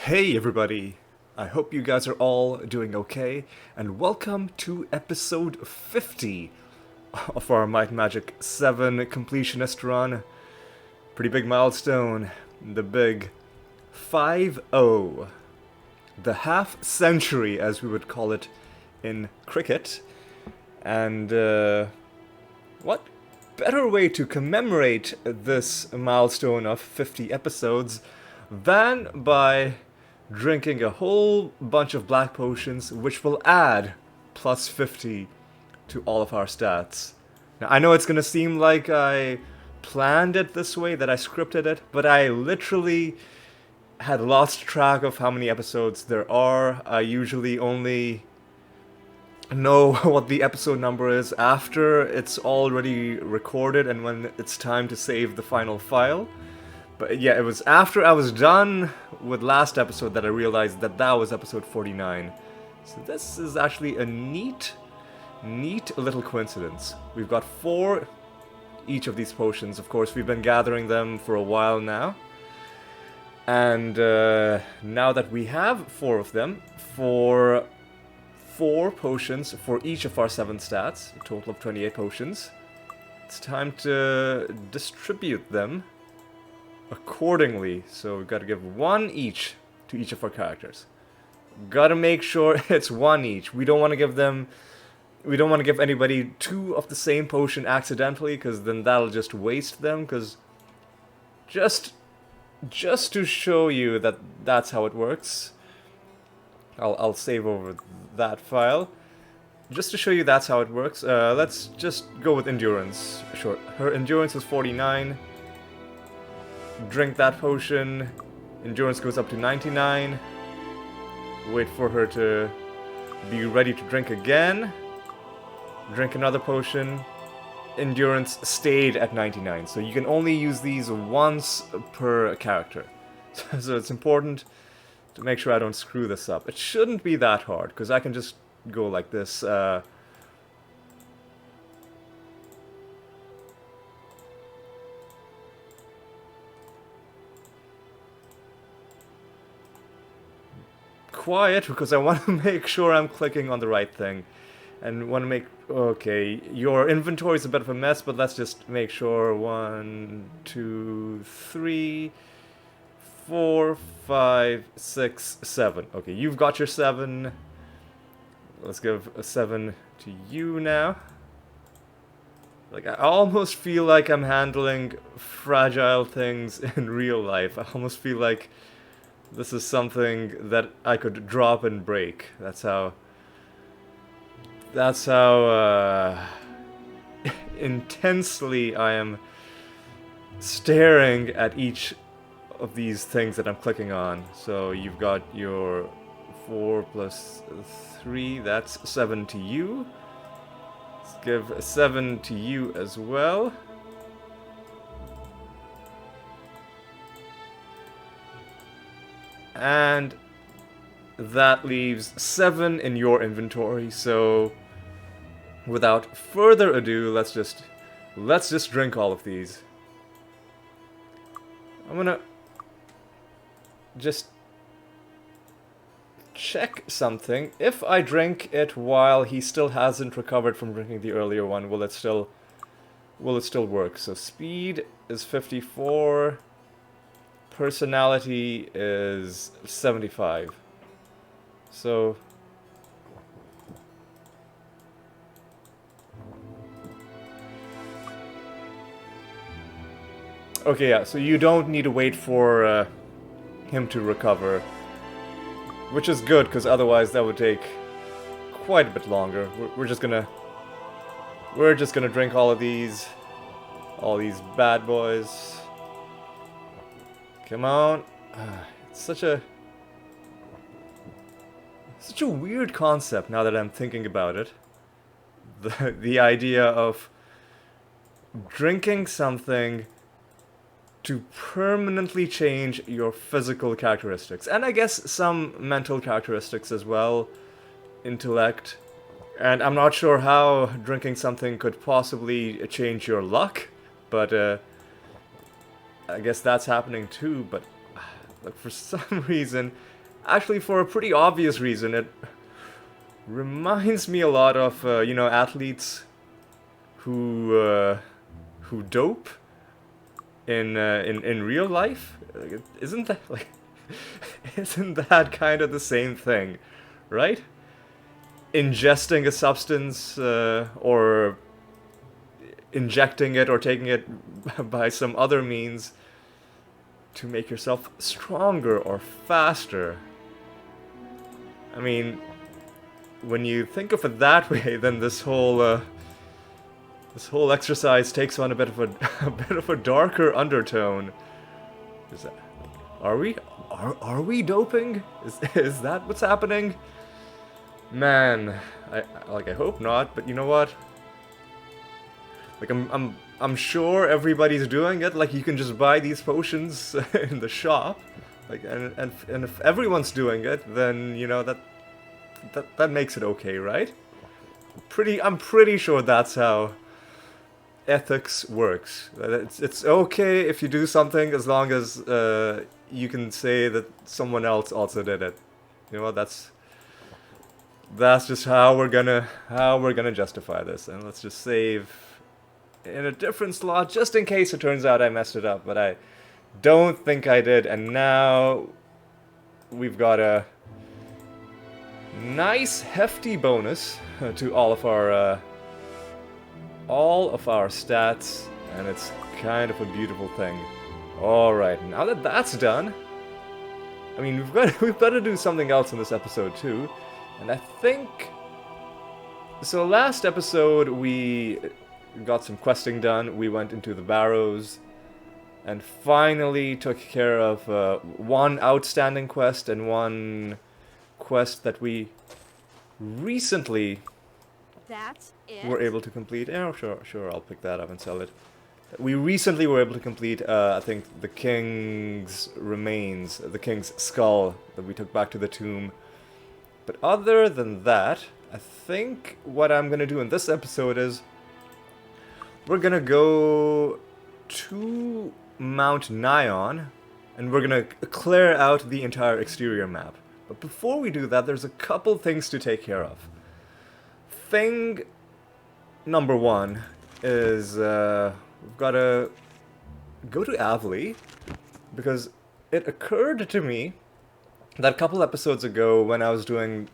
Hey everybody! I hope you guys are all doing okay, and welcome to episode 50 of our Might and Magic VII completionist run. Pretty big milestone, the big 5-0. The half century, as we would call it in cricket. And what better way to commemorate this milestone of 50 episodes than by drinking a whole bunch of black potions, which will add plus 50 to all of our stats. Now, I know it's gonna seem like I planned it this way, that I scripted it, but I literally had lost track of how many episodes there are. I usually only know what the episode number is after it's already recorded and when it's time to save the final file. But yeah, it was after I was done with last episode that I realized that that was episode 49. So this is actually a neat little coincidence. We've got 4 each of these potions. Of course, we've been gathering them for a while now. And now that we have 4 of them, for 4 potions for each of our 7 stats, a total of 28 potions, it's time to distribute them accordingly. So we've got to give 1 each to each of our characters. Gotta make sure it's 1 each. We don't want to give them... We don't want to give anybody 2 of the same potion accidentally, because then that'll just waste them, because... Just to show you that that's how it works, I'll save over that file. Just to show you that's how it works, let's just go with endurance. Sure, her endurance is 49. Drink that potion. Endurance goes up to 99. Wait for her to be ready to drink again. Drink another potion. Endurance stayed at 99. So you can only use these once per character. So it's important to make sure I don't screw this up. It shouldn't be that hard, because I can just go like this. Quiet, because I want to make sure I'm clicking on the right thing. And want to make... Okay, your inventory is a bit of a mess, but let's just make sure. 1, 2, 3, 4, 5, 6, 7. Okay, you've got your 7. Let's give a 7 to you now. Like, I almost feel like I'm handling fragile things in real life. I almost feel like this is something that I could drop and break. That's how intensely I am staring at each of these things that I'm clicking on. So you've got your 4 plus 3, that's 7 to you. Let's give a 7 to you as well. And that leaves 7 in your inventory, so without further ado, let's just drink all of these. I'm gonna just check something. If I drink it while he still hasn't recovered from drinking the earlier one, will it still work? So speed is 54. Personality is 75. So okay, yeah, so you don't need to wait for him to recover, which is good, because otherwise that would take quite a bit longer. We're just gonna drink all these bad boys. Come on. It's such a weird concept now that I'm thinking about it. The idea of drinking something to permanently change your physical characteristics. And I guess some mental characteristics as well. Intellect. And I'm not sure how drinking something could possibly change your luck, but I guess that's happening too, but like for some reason, actually for a pretty obvious reason, it reminds me a lot of you know, athletes who dope in real life. Like, isn't that like isn't that kind of the same thing, right? Ingesting a substance or injecting it or taking it by some other means to make yourself stronger or faster. I mean, when you think of it that way, then this whole exercise takes on a bit of a a bit of a darker undertone. Is that, are we doping? Is that what's happening? Man, I hope not, but you know what? Like I'm sure everybody's doing it. Like, you can just buy these potions in the shop. Like, and if everyone's doing it, then you know that makes it okay, right? I'm pretty sure that's how ethics works. It's okay if you do something as long as you can say that someone else also did it. You know what? That's just how we're gonna justify this. And let's just save in a different slot just in case it turns out I messed it up. But I don't think I did. And now we've got a nice hefty bonus to all of our stats, and it's kind of a beautiful thing. All right, now that that's done, I mean, we've got to do something else in this episode too, and I think so. Last episode we got some questing done. We went into the barrows and finally took care of one outstanding quest and one quest that we recently were able to complete. Yeah, sure, I'll pick that up and sell it. We recently were able to complete, I think, the king's remains, the king's skull that we took back to the tomb. But other than that, I think what I'm gonna do in this episode is we're gonna go to Mount Nighon, and we're gonna clear out the entire exterior map. But before we do that, there's a couple things to take care of. Thing number one is we've got to go to Avley, because it occurred to me that a couple episodes ago when I was doing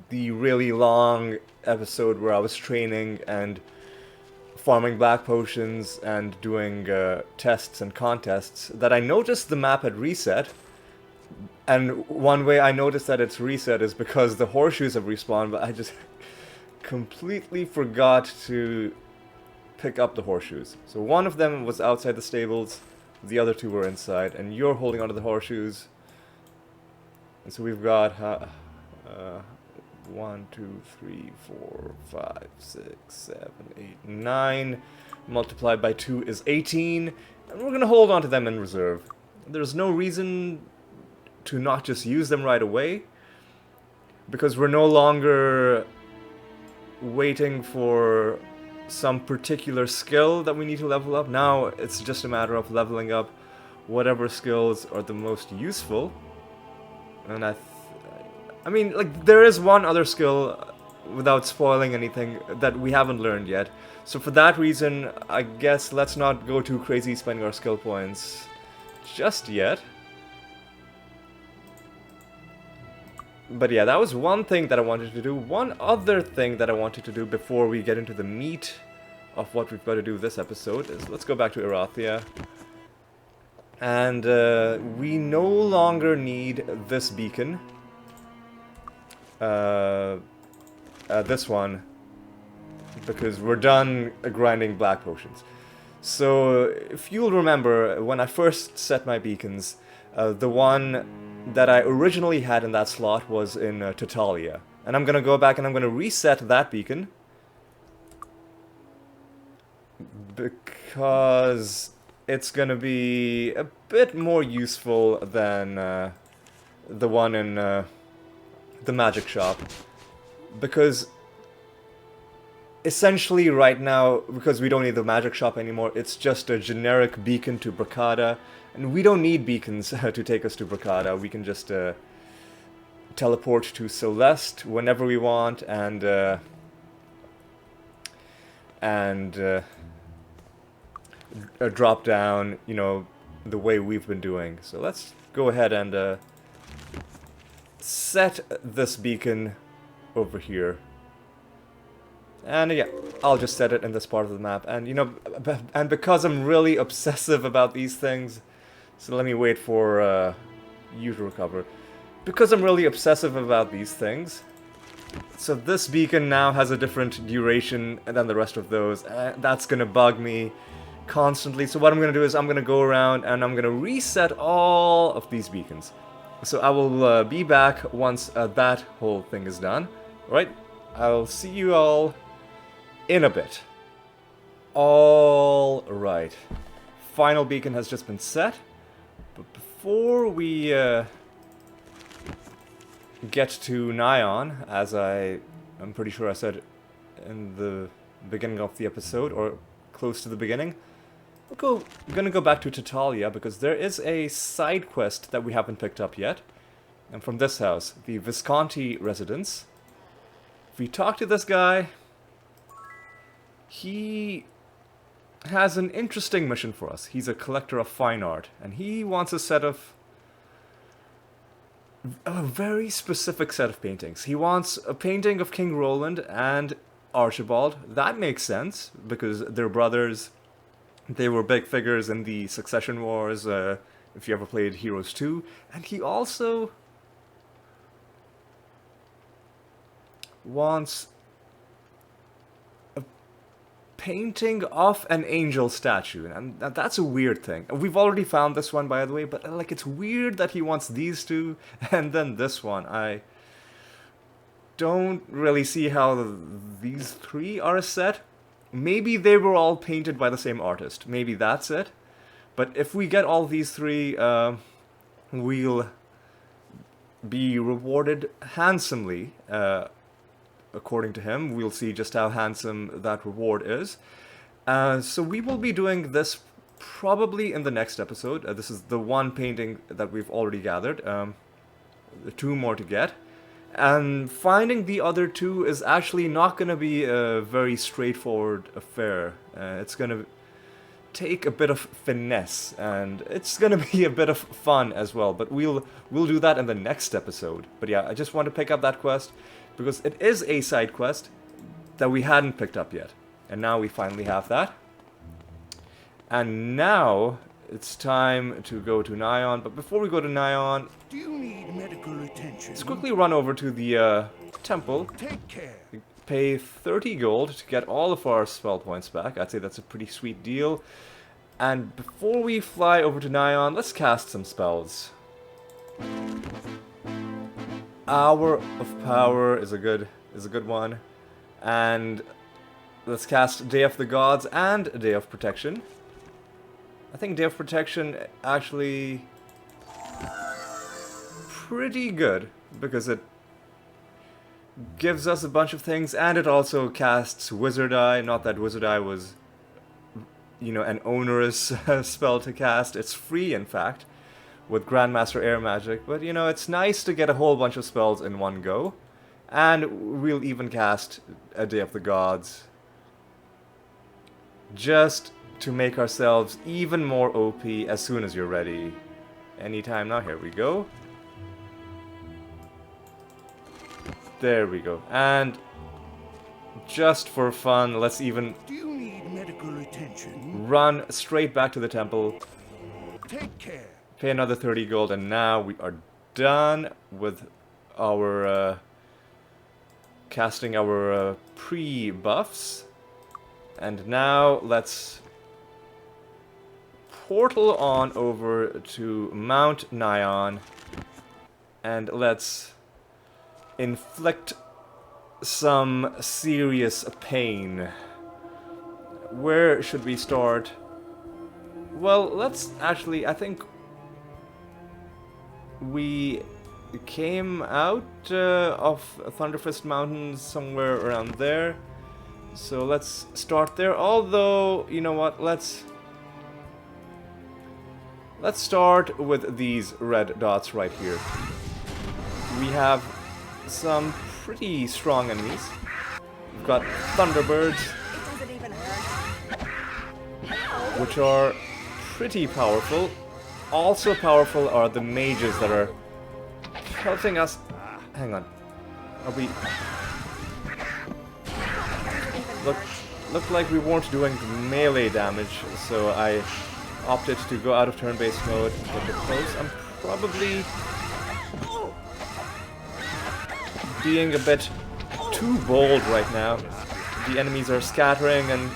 the really long episode where I was training and farming black potions and doing tests and contests, that I noticed the map had reset. And one way I noticed that it's reset is because the horseshoes have respawned, but I just completely forgot to pick up the horseshoes. So one of them was outside the stables, the other two were inside, and you're holding onto the horseshoes. And so we've got 1, 2, 3, 4, 5, 6, 7, 8, 9. Multiplied by 2 is 18, and we're gonna hold on to them in reserve. There's no reason to not just use them right away, because we're no longer waiting for some particular skill that we need to level up. Now it's just a matter of leveling up whatever skills are the most useful. And I mean, like, there is one other skill, without spoiling anything, that we haven't learned yet. So for that reason, I guess let's not go too crazy spending our skill points just yet. But yeah, that was one thing that I wanted to do. One other thing that I wanted to do before we get into the meat of what we've got to do this episode is let's go back to Erathia. And we no longer need this beacon. This one. Because we're done grinding black potions. So, if you'll remember, when I first set my beacons, the one that I originally had in that slot was in Tatalia. And I'm gonna go back and I'm gonna reset that beacon. Because it's gonna be a bit more useful than the one in the magic shop. Because essentially right now, because we don't need the magic shop anymore, it's just a generic beacon to Bracada. And we don't need beacons to take us to Bracada. We can just teleport to Celeste whenever we want and drop down, you know, the way we've been doing. So let's go ahead and set this beacon over here. And yeah, I'll just set it in this part of the map. And you know, and because I'm really obsessive about these things, so let me wait for you to recover. Because I'm really obsessive about these things, so this beacon now has a different duration than the rest of those. That's gonna bug me constantly. So what I'm gonna do is I'm gonna go around and I'm gonna reset all of these beacons. So I will be back once that whole thing is done. All right, I'll see you all in a bit. All right, final beacon has just been set. But before we get to Nighon, as I'm pretty sure I said in the beginning of the episode, or close to the beginning, I'm gonna go back to Tatalia, because there is a side quest that we haven't picked up yet. And from this house, the Visconti residence. If we talk to this guy, he has an interesting mission for us. He's a collector of fine art, and he wants a very specific set of paintings. He wants a painting of King Roland and Archibald. That makes sense, because they're brothers. They were big figures in the Succession Wars, if you ever played Heroes 2. And he also wants a painting of an angel statue, and that's a weird thing. We've already found this one, by the way, but like, it's weird that he wants these two and then this one. I don't really see how these three are a set. Maybe they were all painted by the same artist. Maybe that's it. But if we get all these three, we'll be rewarded handsomely. According to him, we'll see just how handsome that reward is. So we will be doing this probably in the next episode. This is the one painting that we've already gathered. Two more to get. And finding the other two is actually not going to be a very straightforward affair. It's going to take a bit of finesse, and it's going to be a bit of fun as well. But we'll do that in the next episode. But yeah, I just want to pick up that quest, because it is a side quest that we hadn't picked up yet. And now we finally have that. And now it's time to go to Nighon. But before we go to Nighon, do you need medical attention? Let's quickly run over to the temple. Take care. Pay 30 gold to get all of our spell points back. I'd say that's a pretty sweet deal. And before we fly over to Nighon, let's cast some spells. Hour of Power is a good one. And let's cast Day of the Gods and Day of Protection. I think Day of Protection actually pretty good, because it gives us a bunch of things, and it also casts Wizard Eye. Not that Wizard Eye was, you know, an onerous spell to cast. It's free, in fact, with Grandmaster Air Magic, but you know, it's nice to get a whole bunch of spells in one go. And we'll even cast a Day of the Gods, just to make ourselves even more OP as soon as you're ready. Anytime now. Here we go. There we go. And just for fun, let's even do you need medical attention? Run straight back to the temple. Take care. Pay another 30 gold, and now we are done with our casting our pre-buffs. And now let's portal on over to Mount Nighon, and let's inflict some serious pain. Where should we start? Well, let's actually, I think we came out of Thunderfist Mountains somewhere around there. So let's start there. Although, you know what? Let's start with these red dots right here. We have some pretty strong enemies. We've got Thunderbirds, which are pretty powerful. Also powerful are the mages that are helping us. Hang on. Are we... Looked like we weren't doing melee damage, so I opted to go out of turn-based mode and get close. I'm probably being a bit too bold right now. The enemies are scattering and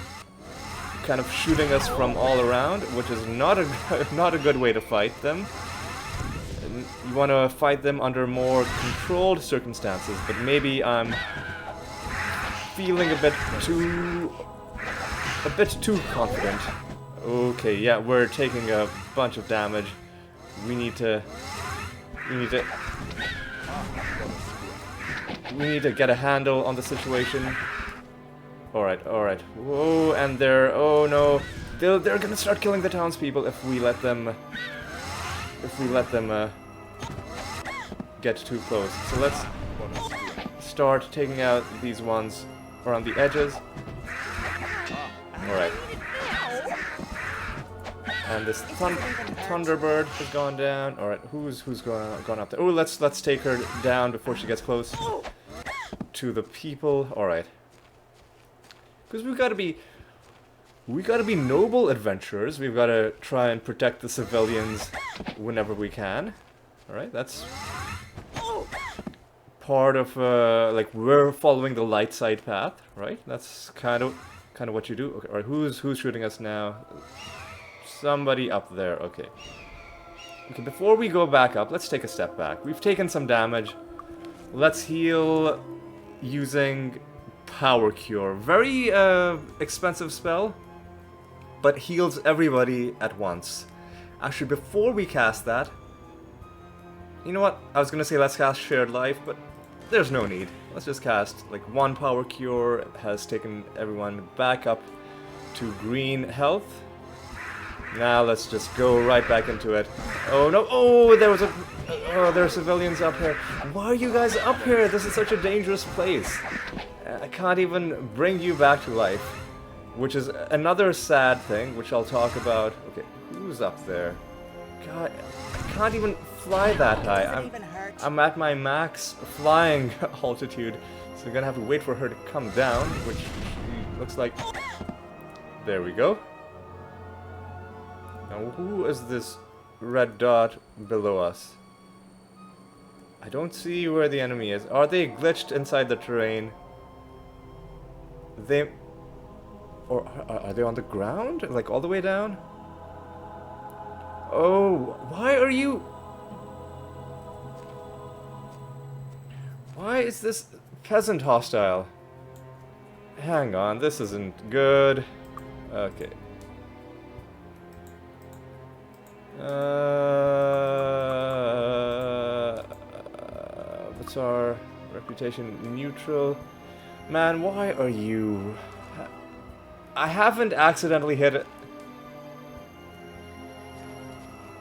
kind of shooting us from all around, which is not a good way to fight them. You want to fight them under more controlled circumstances, but maybe I'm feeling a bit too confident. Okay, yeah, we're taking a bunch of damage. We need to get a handle on the situation. Alright. Whoa, and they're... oh no. They're gonna start killing the townspeople if we let them... get too close. So let's start taking out these ones around the edges. Alright. And this Thunderbird has gone down. Alright, who's gone up there? Oh, let's take her down before she gets close to the people. Alright. Because we gotta be noble adventurers. We've gotta try and protect the civilians whenever we can. Alright, that's part of like, we're following the light side path, right? That's kind of what you do. Okay, alright, who's shooting us now? Somebody up there, okay. Okay, before we go back up, let's take a step back. We've taken some damage. Let's heal using Power Cure. Very expensive spell, but heals everybody at once. Actually, before we cast that, you know what? I was gonna say let's cast Shared Life, but there's no need. Let's just cast like one Power Cure. Has taken everyone back up to green health. Now let's just go right back into it. Oh no! Oh, there are civilians up here. Why are you guys up here? This is such a dangerous place. I can't even bring you back to life, which is another sad thing, which I'll talk about. Okay, who's up there? God, I can't even fly that high. I'm at my max flying altitude, so I'm gonna have to wait for her to come down, which looks like... There we go. Now, who is this red dot below us? I don't see where the enemy is. Are they glitched inside the terrain? Or are they on the ground? Like all the way down? Oh, why are you... Why is this peasant hostile? Hang on, this isn't good. Okay. What's our reputation? Neutral. Man, why are you... I haven't accidentally hit it.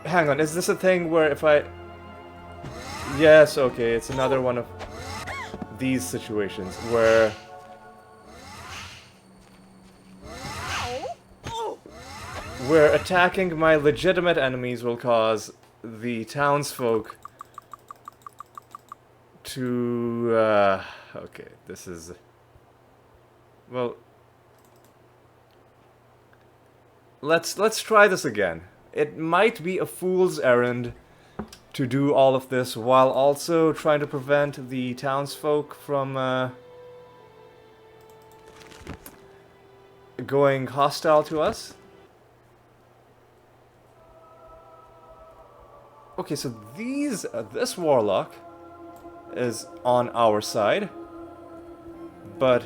Hang on, is this a thing where if I... Yes, okay, it's another one of these situations where... where attacking my legitimate enemies will cause the townsfolk to... okay, this is... Well... Let's try this again. It might be a fool's errand to do all of this while also trying to prevent the townsfolk from going hostile to us. Okay, so this warlock is on our side, but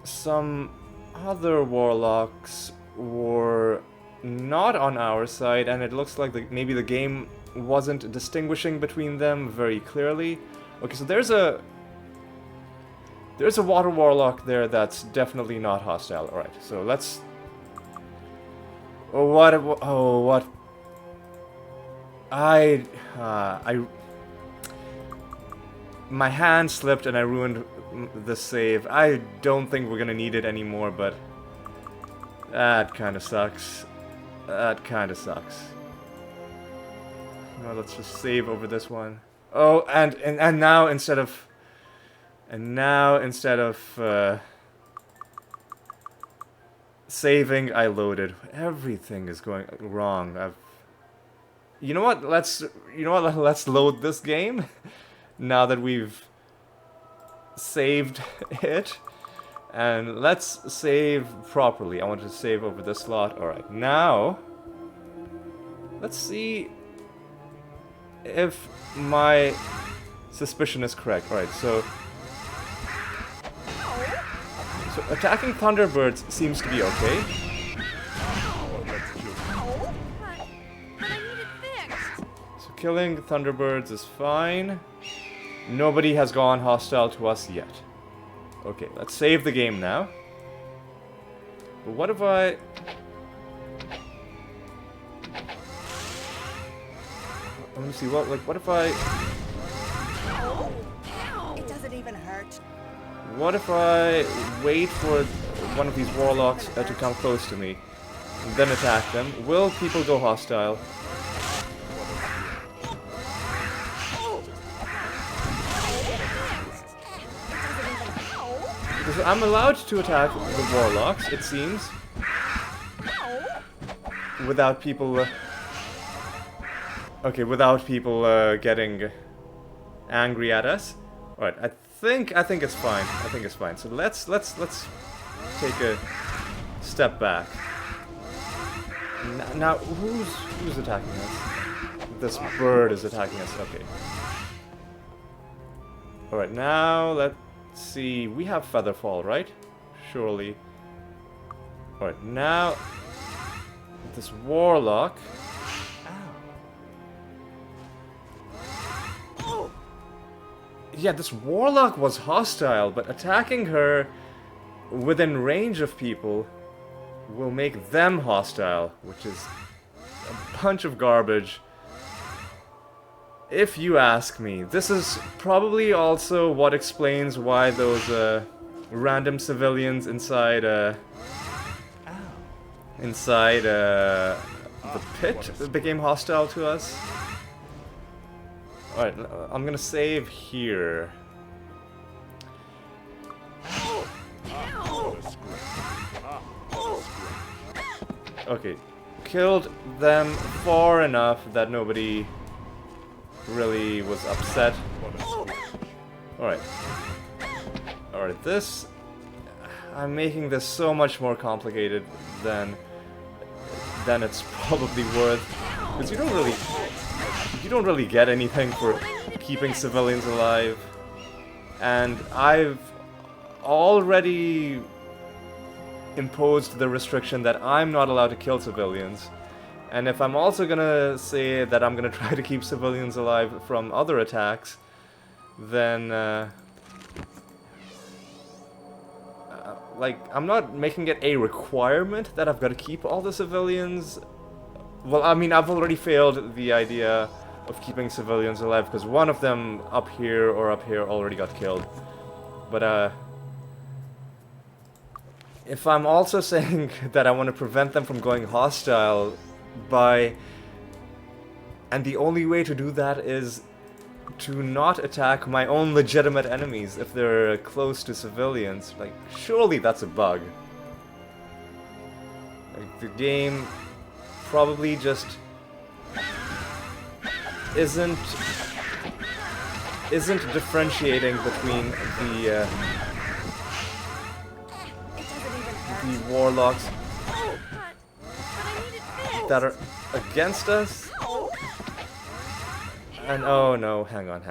some other warlocks were not on our side, and it looks like maybe the game wasn't distinguishing between them very clearly. Okay, so there's a There's a water warlock there that's definitely not hostile. Alright, so let's... Oh, what... Oh, what... I... My hand slipped and I ruined the save. I don't think we're gonna need it anymore, but... That kind of sucks. That kind of sucks. Well, let's just save over this one. Oh, and now instead of... And now instead of... saving, I loaded. Everything is going wrong. You know what? Let's load this game now that we've saved it, and let's save properly. I want to save over this slot. All right, now let's see if my suspicion is correct. All right, so attacking Thunderbirds seems to be okay. So killing Thunderbirds is fine. Nobody has gone hostile to us yet. Okay, let's save the game now. But what if I... Let me see, what if I... It doesn't even hurt. What if I wait for one of these warlocks to come close to me, and then attack them? Will people go hostile? Because I'm allowed to attack the warlocks, it seems, without people... Okay, without people getting angry at us. All right, I think it's fine. I think it's fine. So let's take a step back. Now, who's attacking us? This bird is attacking us. Okay. All right, now let's see. We have Featherfall, right? Surely. All right, now this warlock. Yeah, this warlock was hostile, but attacking her within range of people will make them hostile, which is a bunch of garbage. If you ask me, this is probably also what explains why those random civilians inside the pit became hostile to us. Alright, I'm gonna save here. Okay, killed them far enough that nobody really was upset. Alright. Alright, this... I'm making this so much more complicated than it's probably worth. Because you don't really get anything for keeping civilians alive. And I've already imposed the restriction that I'm not allowed to kill civilians. And if I'm also gonna say that I'm gonna try to keep civilians alive from other attacks, then like, I'm not making it a requirement that I've got to keep all the civilians. Well, I mean, I've already failed the idea of keeping civilians alive, because one of them up here already got killed. But, if I'm also saying that I want to prevent them from going hostile by... And the only way to do that is to not attack my own legitimate enemies if they're close to civilians. Like, surely that's a bug. Like, the game probably just isn't differentiating between the warlocks that are against us. And oh no, hang on.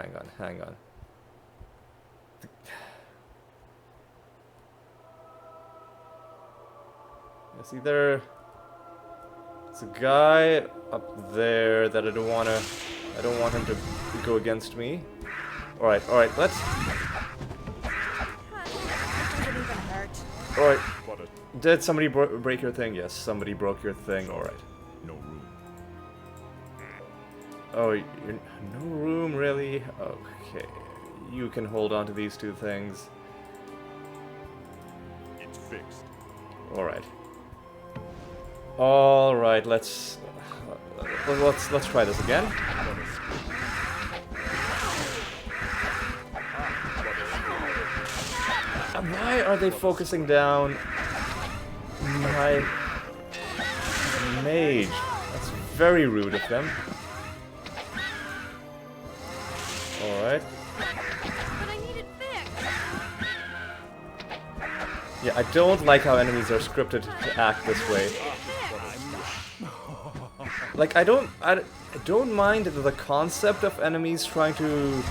It's either it's a guy up there that I don't want him to go against me. Alright, let's Alright. Did somebody break your thing? Yes, somebody broke your thing. Alright. No room. Oh, you're, no room, really? Okay. You can hold on to these two things. It's fixed. Alright. Alright, let's try this again. And why are they focusing down my mage? That's very rude of them. Alright. But I need it fixed. Yeah, I don't like how enemies are scripted to act this way. Like, I don't mind the concept of enemies trying to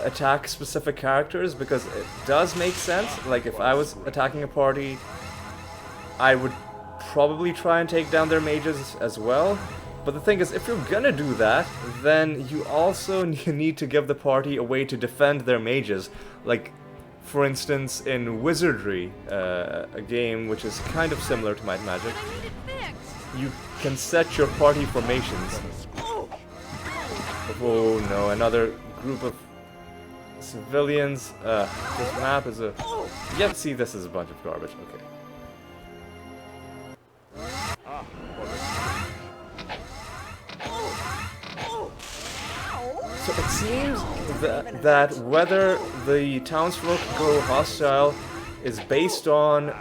attack specific characters, because it does make sense. Like, if I was attacking a party, I would probably try and take down their mages as well. But the thing is, if you're gonna do that, then you also need to give the party a way to defend their mages. Like, for instance, in Wizardry, a game which is kind of similar to Might and Magic, But I need it fixed. you can set your party formations. Oh no, another group of civilians. This map is a... Yep, see, this is a bunch of garbage. Okay. So it seems that whether the townsfolk go hostile is based on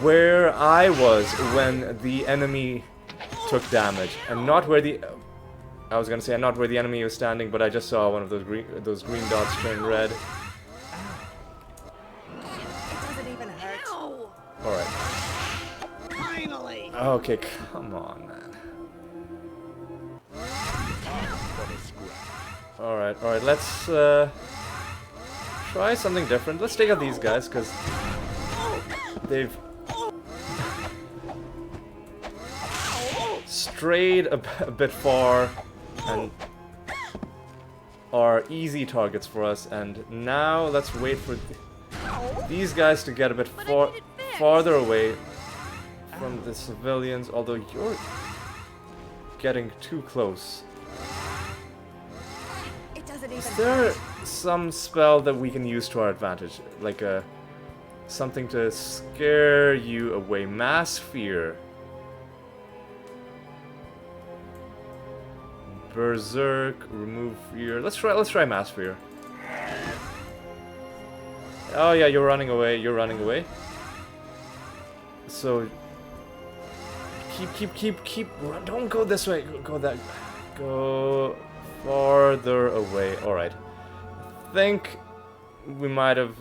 where I was when the enemy took damage, and not where the... I was gonna say not where the enemy was standing, but I just saw one of those green dots turn red. It doesn't even hurt. Ow! Alright. Finally! Okay, come on, man. Alright, let's try something different. Let's take out these guys, because they've strayed a bit far and are easy targets for us. And now let's wait for these guys to get a bit farther away from the civilians, although you're getting too close. It doesn't even Is there hurt. some spell that we can use to our advantage? Like something to scare you away? Mass fear. Berserk, remove fear. Let's try mass fear. Oh yeah, you're running away, So keep run, don't go this way, go farther away. Alright. I think we might have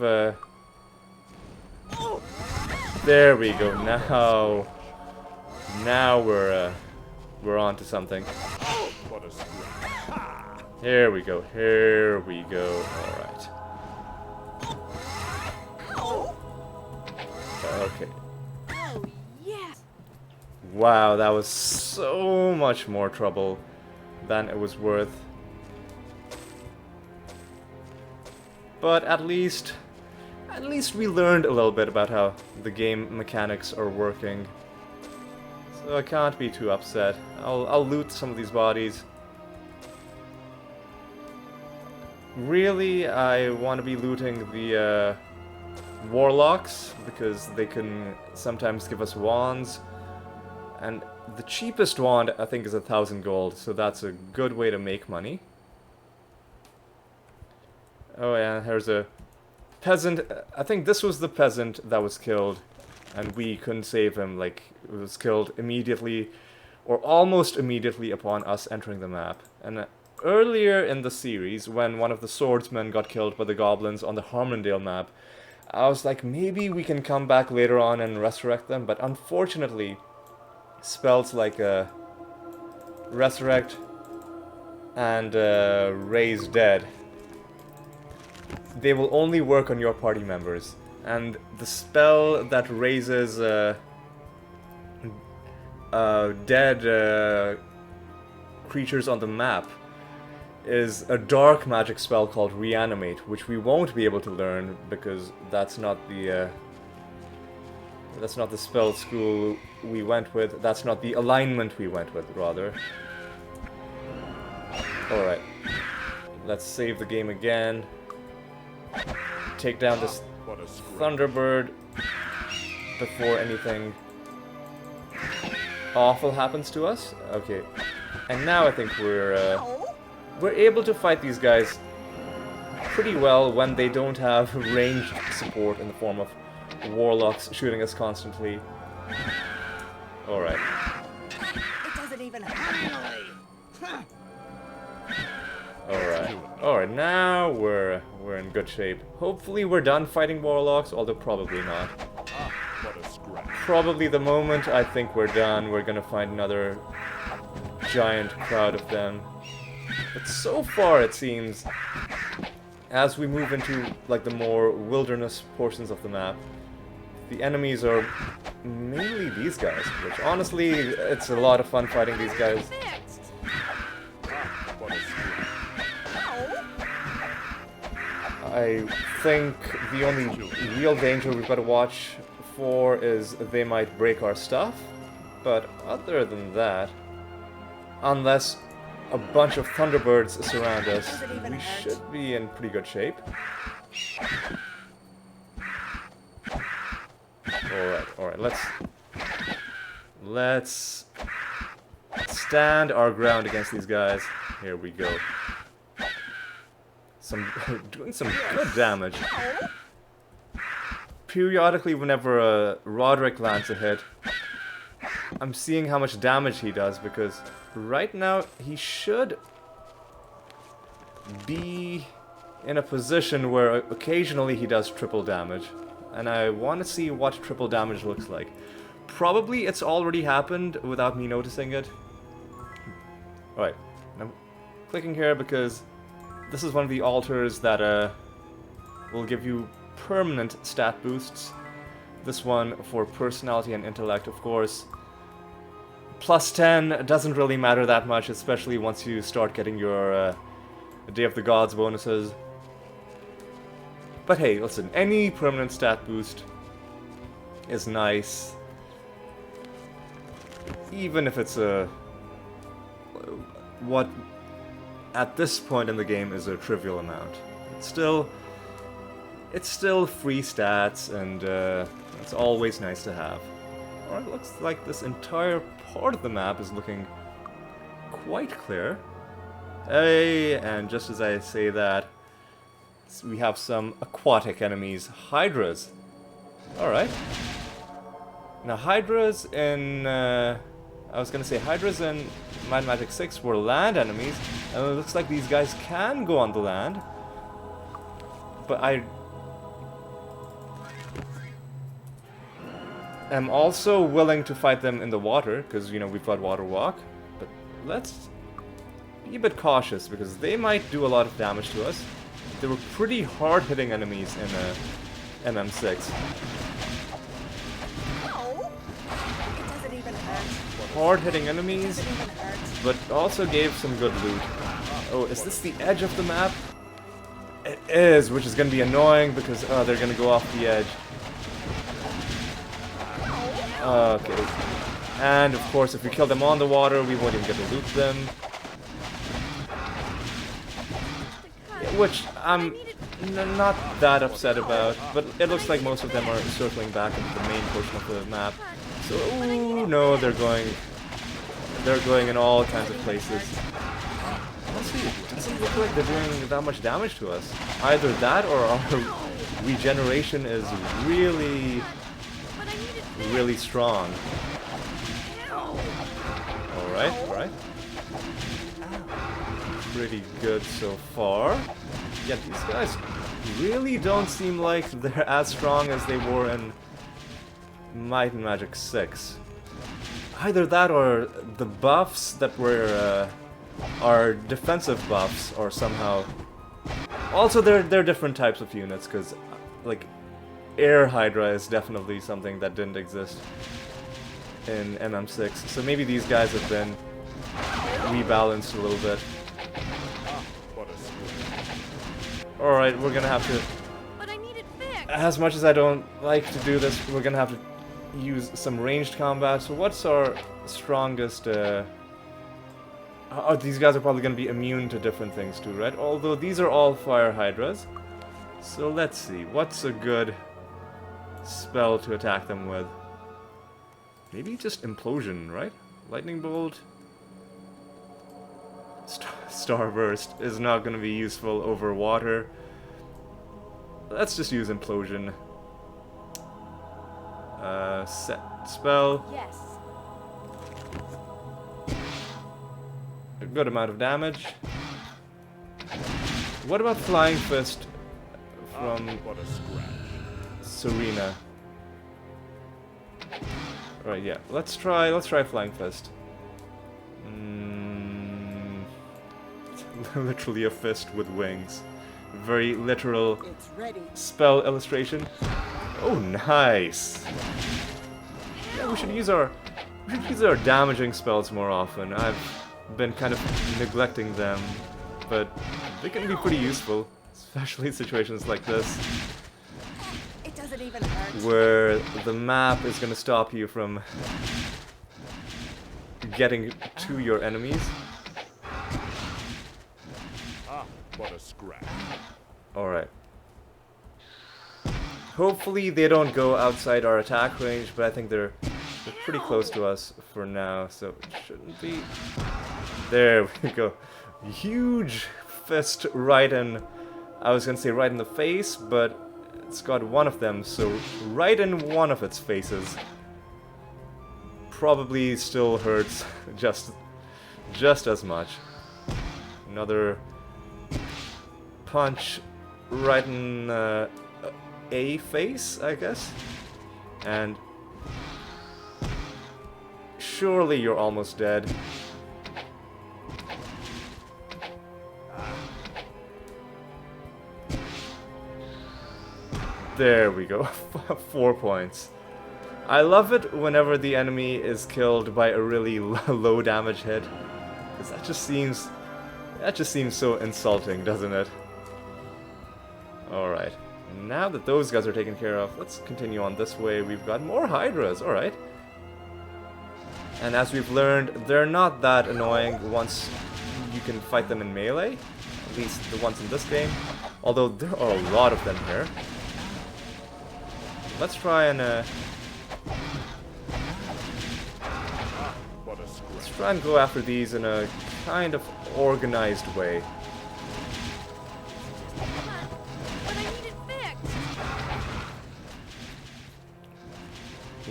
there we go. Now we're on to something. Here we go. Alright. Okay. Oh, yes. Wow, that was so much more trouble than it was worth. But at least we learned a little bit about how the game mechanics are working. So I can't be too upset. I'll loot some of these bodies. Really, I want to be looting the warlocks, because they can sometimes give us wands. And the cheapest wand, I think, is 1,000 gold, so that's a good way to make money. Oh yeah, here's a peasant. I think this was the peasant that was killed, and we couldn't save him. Like, it was killed immediately, or almost immediately upon us entering the map. And earlier in the series, when one of the swordsmen got killed by the goblins on the Harmondale map, I was like, maybe we can come back later on and resurrect them, but unfortunately, spells like resurrect and raise dead, they will only work on your party members. And the spell that raises dead creatures on the map is a dark magic spell called Reanimate, which we won't be able to learn because that's not the spell school we went with. That's not the alignment we went with, rather. Alright. Let's save the game again. Take down this Thunderbird before anything awful happens to us. Okay. And now I think we're able to fight these guys pretty well when they don't have ranged support in the form of warlocks shooting us constantly. Alright. It doesn't even hurt. Alright. Alright, now we're in good shape. Hopefully we're done fighting warlocks, although probably not. Probably the moment I think we're done, we're gonna find another giant crowd of them. But so far it seems, as we move into like the more wilderness portions of the map, the enemies are mainly these guys, which honestly, it's a lot of fun fighting these guys. Fixed. I think the only real danger we've got to watch for is they might break our stuff, but other than that, unless a bunch of Thunderbirds surround us, we should be in pretty good shape. Alright, let's stand our ground against these guys. Here we go. Doing some good damage. Periodically, whenever Roderick lands a hit, I'm seeing how much damage he does, because right now he should be in a position where occasionally he does triple damage. And I want to see what triple damage looks like. Probably it's already happened without me noticing it. Alright, I'm clicking here because this is one of the altars that will give you permanent stat boosts. This one for personality and intellect, of course. Plus 10 doesn't really matter that much, especially once you start getting your Day of the Gods bonuses. But hey, listen, any permanent stat boost is nice. Even if it's what at this point in the game is a trivial amount. It's still free stats, and it's always nice to have. Alright, looks like this entire part of the map is looking quite clear. Hey, and just as I say that, we have some aquatic enemies, Hydras. Alright. Now Hydras in... Hydras in Might and Magic VI were land enemies, and it looks like these guys can go on the land. But I am also willing to fight them in the water, because, you know, we've got Water Walk. But let's be a bit cautious, because they might do a lot of damage to us. They were pretty hard-hitting enemies in MM6. It doesn't even hurt. Hard-hitting enemies, It doesn't even hurt. but also gave some good loot. Oh, is this the edge of the map? It is, which is going to be annoying because they're going to go off the edge. Okay. And of course, if we kill them on the water, we won't even get to loot them. Which I'm not that upset about, but it looks like most of them are circling back into the main portion of the map. So, ooh, no, they're going in all kinds of places. Honestly, it doesn't look like they're doing that much damage to us. Either that or our regeneration is really, really strong. Alright. Pretty good so far. Yet these guys really don't seem like they're as strong as they were in Might and Magic VI. Either that or the buffs that were our defensive buffs are somehow... Also, they're different types of units, because, like, Air Hydra is definitely something that didn't exist in MM6. So maybe these guys have been rebalanced a little bit. Alright, we're gonna have to... But I need it fixed. As much as I don't like to do this, we're gonna have to use some ranged combat. So what's our strongest... Oh, these guys are probably gonna be immune to different things too, right? Although these are all fire hydras. So let's see, what's a good spell to attack them with? Maybe just implosion, right? Lightning bolt. Starburst is not going to be useful over water. Let's just use implosion. Set spell. Yes. A good amount of damage. What about Flying Fist from What a scratch. Serena? Alright, yeah. Let's try Flying Fist. Literally a fist with wings. Very literal It's ready. spell illustration. Oh, nice. Yeah, we should use our damaging spells more often. I've been kind of neglecting them, but they can be pretty useful, especially in situations like this, It doesn't even hurt. where the map is going to stop you from getting to your enemies. What a scratch. Alright. Hopefully they don't go outside our attack range, but I think they're pretty close to us for now, so it shouldn't be... There we go. Huge fist right in... I was gonna say right in the face, but it's got one of them, so right in one of its faces. Probably still hurts just as much. Another punch right in a face, I guess. And surely you're almost dead. There we go. 4 points. I love it whenever the enemy is killed by a really low damage hit, because that just seems so insulting, doesn't it? Alright, now that those guys are taken care of, let's continue on this way. We've got more Hydras, alright. And as we've learned, they're not that annoying once you can fight them in melee. At least the ones in this game. Although there are a lot of them here. Let's try and What a scratch. let's try and go after these in a kind of organized way. Come on. But I need it fixed.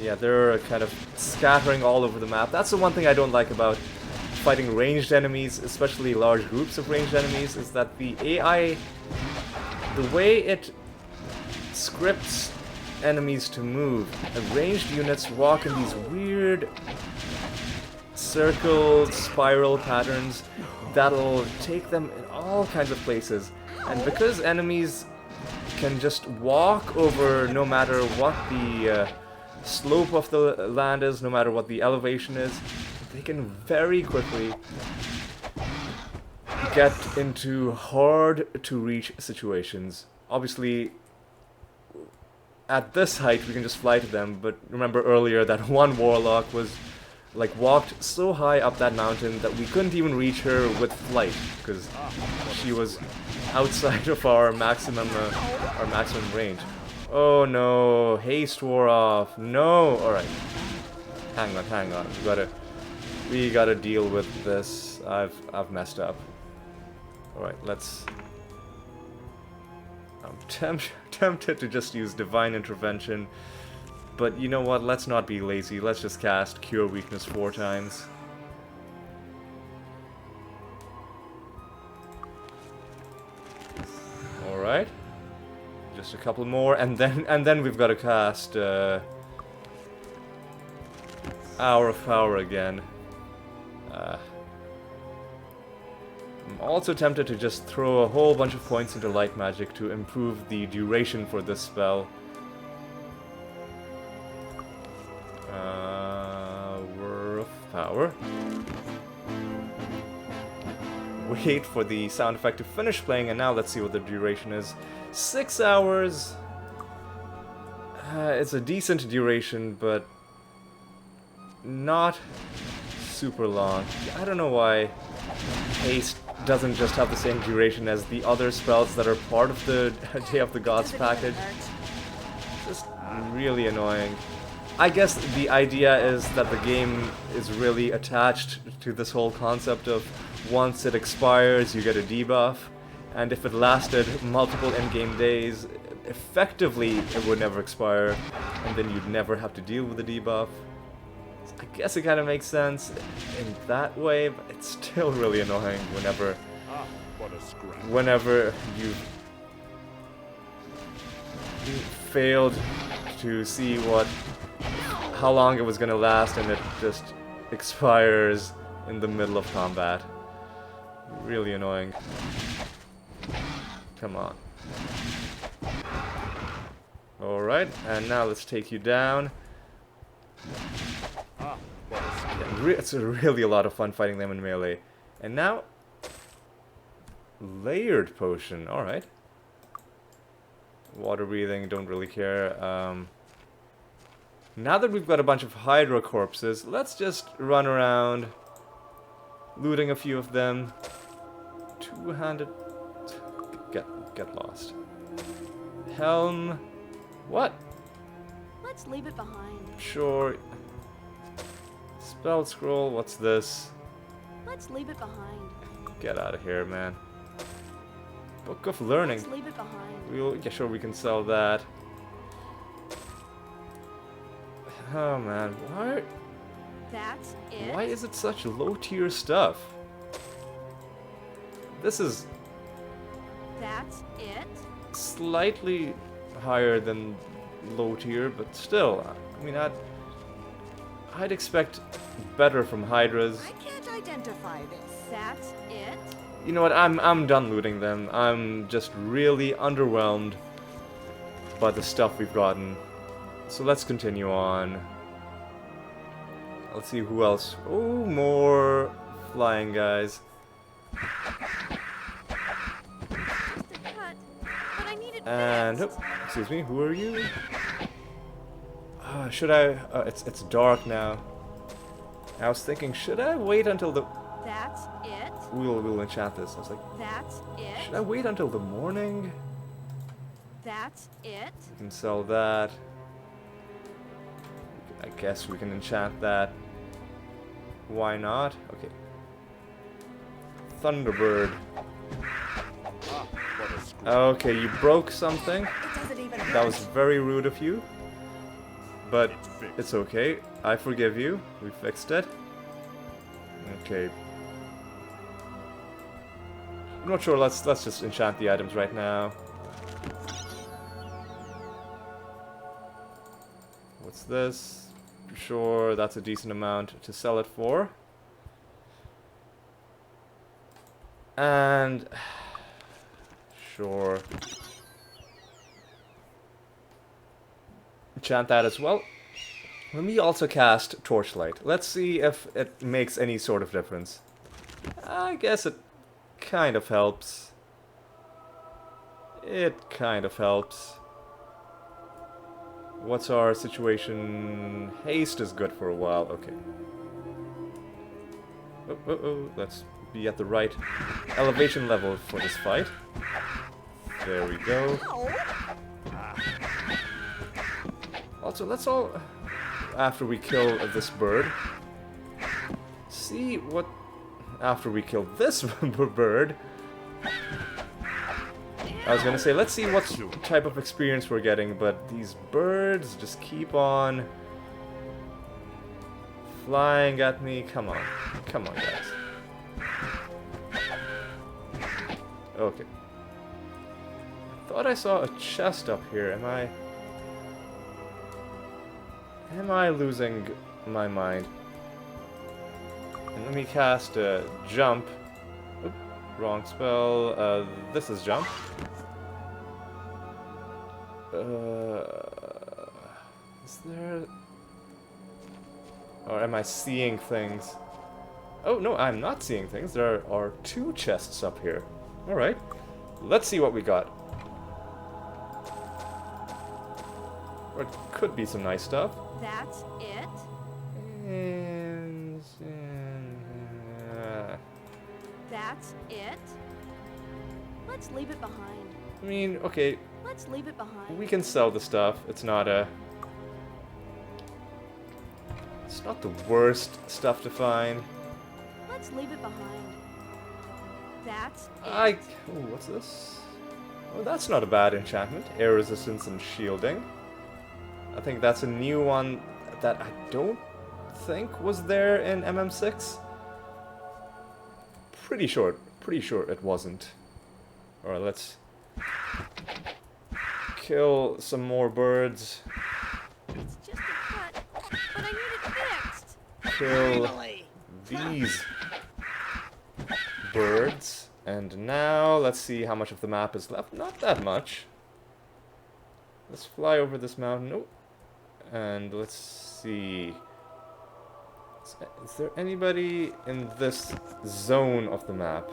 Yeah, they're kind of scattering all over the map. That's the one thing I don't like about fighting ranged enemies, especially large groups of ranged enemies, is that the AI, the way it scripts enemies to move, ranged units walk in these weird circle, spiral patterns that'll take them in all kinds of places. And because enemies can just walk over no matter what the slope of the land is, no matter what the elevation is, they can very quickly get into hard to reach situations. Obviously, at this height we can just fly to them, but remember earlier that one warlock was like walked so high up that mountain that we couldn't even reach her with flight because she was outside of our maximum range. Oh no, haste wore off. No, alright. Hang on. We gotta deal with this. I've messed up. Alright, let's... I'm tempted to just use Divine Intervention, but you know what, let's not be lazy. Let's just cast Cure Weakness 4 times. Alright. Just a couple more, and then we've got to cast Hour of Power again. I'm also tempted to just throw a whole bunch of points into light magic to improve the duration for this spell. Hour of Power. wait for the sound effect to finish playing, and now let's see what the duration is. 6 hours. It's a decent duration, but not super long. I don't know why haste doesn't just have the same duration as the other spells that are part of the Day of the Gods Does it even package. hurt? Just really annoying. I guess the idea is that the game is really attached to this whole concept of once it expires, you get a debuff, and if it lasted multiple in-game days, effectively it would never expire, and then you'd never have to deal with the debuff. I guess it kind of makes sense in that way, but it's still really annoying whenever What a scrap. you've failed to see how long it was gonna last and it just expires in the middle of combat. Really annoying. Come on. Alright, and now let's take you down. What a scrap. Yeah, it's really a lot of fun fighting them in melee. And now, layered potion, alright. Water breathing, don't really care. Now that we've got a bunch of Hydra corpses, let's just run around, looting a few of them. Two-handed... Get lost. Helm... What? Let's leave it behind. Sure. Spell scroll, what's this? Let's leave it behind. Get out of here, man. Book of Learning. Let's leave it behind. Yeah, sure, we can sell that. Oh man, That's it. why is it such low tier stuff? This is That's it. slightly higher than low tier, but still, I mean, I'd expect better from Hydras. I can't identify this. That's it. You know what, I'm done looting them. I'm just really underwhelmed by the stuff we've gotten. So let's continue on. Let's see who else. Oh, more flying guys. Just a cut. But I need it And fixed. oh, excuse me, who are you? Should I? It's dark now. I was thinking, should I wait until the? That's it. We'll enchant this. I was like, That's it. should I wait until the morning? That's it. We can sell that. I guess we can enchant that. Why not? Okay. Thunderbird. What a scrap. Okay, you broke something. It doesn't even hurt. That was very rude of you. But It's fixed. it's okay. I forgive you. We fixed it. Okay. I'm not sure. Let's just enchant the items right now. What's this? Sure, that's a decent amount to sell it for. And sure. Enchant that as well. Let me also cast Torchlight. Let's see if it makes any sort of difference. I guess it kind of helps. It kind of helps. What's our situation? Haste is good for a while. Okay. Oh. Let's be at the right elevation level for this fight. There we go. Also, let's all, after we kill this bird, see what, after we kill this bird, I was gonna say, let's see what type of experience we're getting, but these birds just keep on flying at me. Come on, guys. Okay. Thought I saw a chest up here. Am I losing my mind? And let me cast a jump. Oop, wrong spell. This is jump. Is there... Or am I seeing things? Oh, no, I'm not seeing things. There are 2 chests up here. Alright. Let's see what we got. Or it could be some nice stuff. That's it. And... That's it. Let's leave it behind. I mean, okay, Let's leave it behind. we can sell the stuff. It's not a... It's not the worst stuff to find. Let's leave it behind. That's it. Oh, what's this? Oh, that's not a bad enchantment. Air resistance and shielding. I think that's a new one that I don't think was there in MM6. Pretty sure it wasn't. Alright, let's kill some more birds. It's just a cut, but I need it fixed. Kill Finally. these birds. And now, let's see how much of the map is left. Not that much. Let's fly over this mountain. Oh. And let's see. Is there anybody in this zone of the map?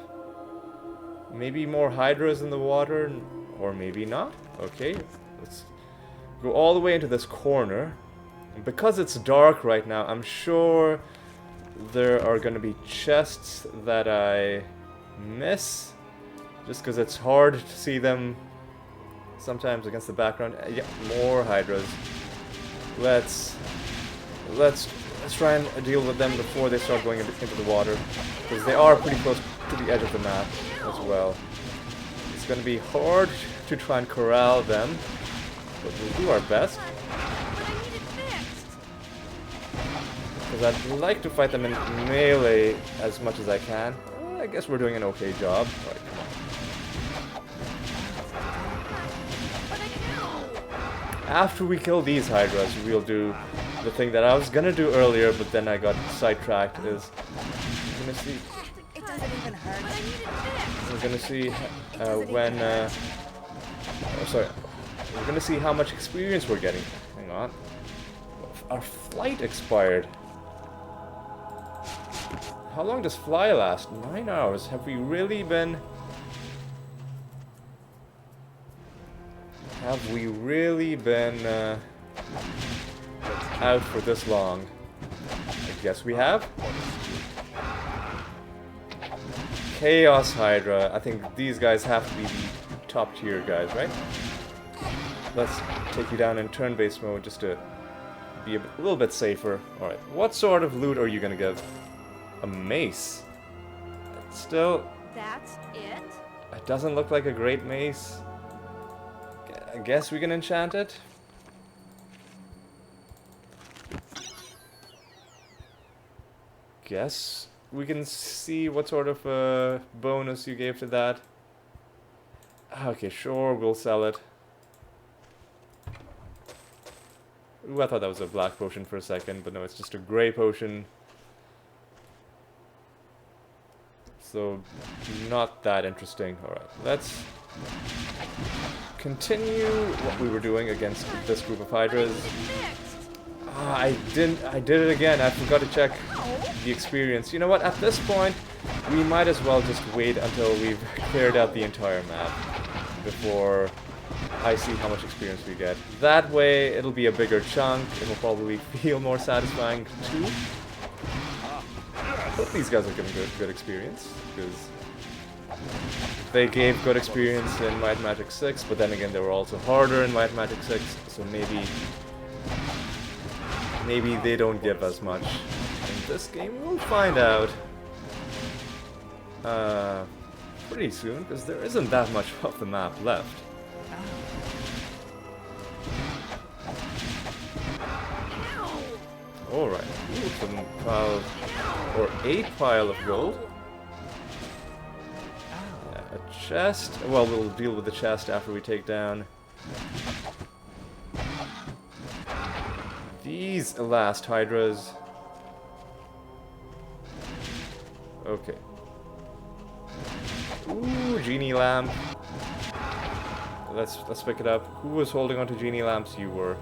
Maybe more hydras in the water, or maybe not. Okay, let's go all the way into this corner. And because it's dark right now, I'm sure there are going to be chests that I miss, just because it's hard to see them sometimes against the background. Yeah, more hydras. Let's try and deal with them before they start going into the water, because they are pretty close to the edge of the map as well. It's going to be hard to try and corral them, but we'll do our best. But I need it fixed. Because I'd like to fight them in melee as much as I can. I guess we're doing an okay job. Alright, come But I know. on. After we kill these hydras, we'll do the thing that I was gonna do earlier, but then I got sidetracked. Is we're gonna see. It doesn't even hurt. But I need it fixed. We're gonna see when. Oh, sorry. We're gonna see how much experience we're getting. Hang on. Our flight expired. How long does fly last? 9 hours. Have we really been... Have we really been out for this long? I guess we have. Chaos Hydra. I think these guys have to be the top tier guys, right? Let's take you down in turn-based mode just to be a little bit safer. Alright, what sort of loot are you gonna give? A mace. Still, That's it. it doesn't look like a great mace. I guess we can enchant it. Guess we can see what sort of bonus you gave to that. Okay, sure, we'll sell it. Ooh, I thought that was a black potion for a second, but no, it's just a gray potion. So, not that interesting. Alright, let's continue what we were doing against this group of hydras. Fixed. Ah, I did it again. I forgot to check the experience. You know what? At this point, we might as well just wait until we've cleared out the entire map before I see how much experience we get. That way, it'll be a bigger chunk. It'll probably feel more satisfying too. I hope these guys are giving good experience, because they gave good experience in Might and Magic 6, but then again, they were also harder in Might and Magic 6, so maybe they don't give as much in this game. We'll find out pretty soon, because there isn't that much of the map left. Alright, some pile, or 8 pile of gold. A chest. Well, we'll deal with the chest after we take down these last hydras. Okay. Ooh, genie lamp. Let's pick it up. Who was holding onto genie lamps? You were.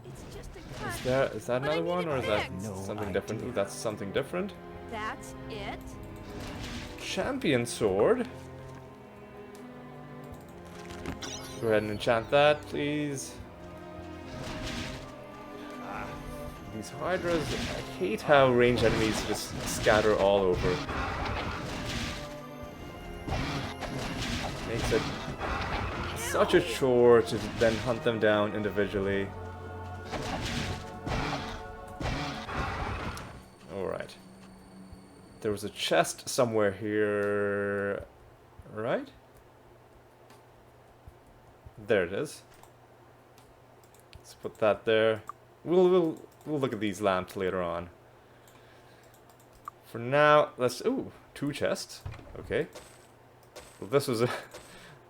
It's just a cut. Is that But I another need one, it or is that fixed. something different? Ooh, that's something different. That's it? Champion sword. Go ahead and enchant that, please. These hydras, I hate how ranged enemies just scatter all over. Makes it such a chore to then hunt them down individually. Alright. There was a chest somewhere here, right? There it is. Let's put that there. We'll look at these lamps later on. For now, let's... Ooh, 2 chests. Okay. Well, this was a...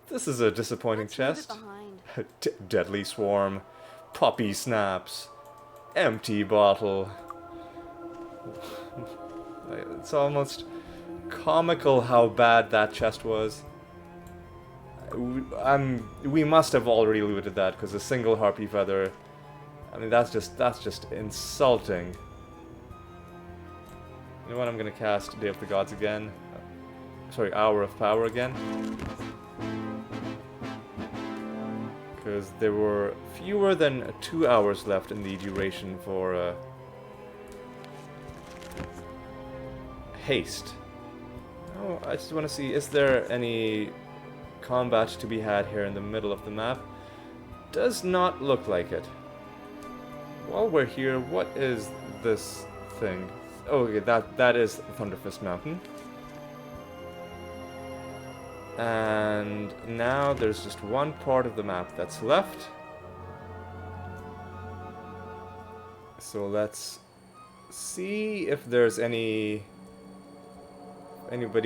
This is a disappointing Let's leave it chest. behind. Deadly swarm. Poppy snaps. Empty bottle. It's almost comical how bad that chest was. We must have already looted that because a single harpy feather. I mean, that's just insulting. You know what? I'm gonna cast Day of the Gods again. Sorry, Hour of Power again. Because there were fewer than 2 hours left in the duration for haste. Oh, I just want to see, is there any combat to be had here in the middle of the map? Does not look like it. While we're here, what is this thing? Oh, okay, that is Thunderfist Mountain. And now there's just one part of the map that's left. So let's see if there's anybody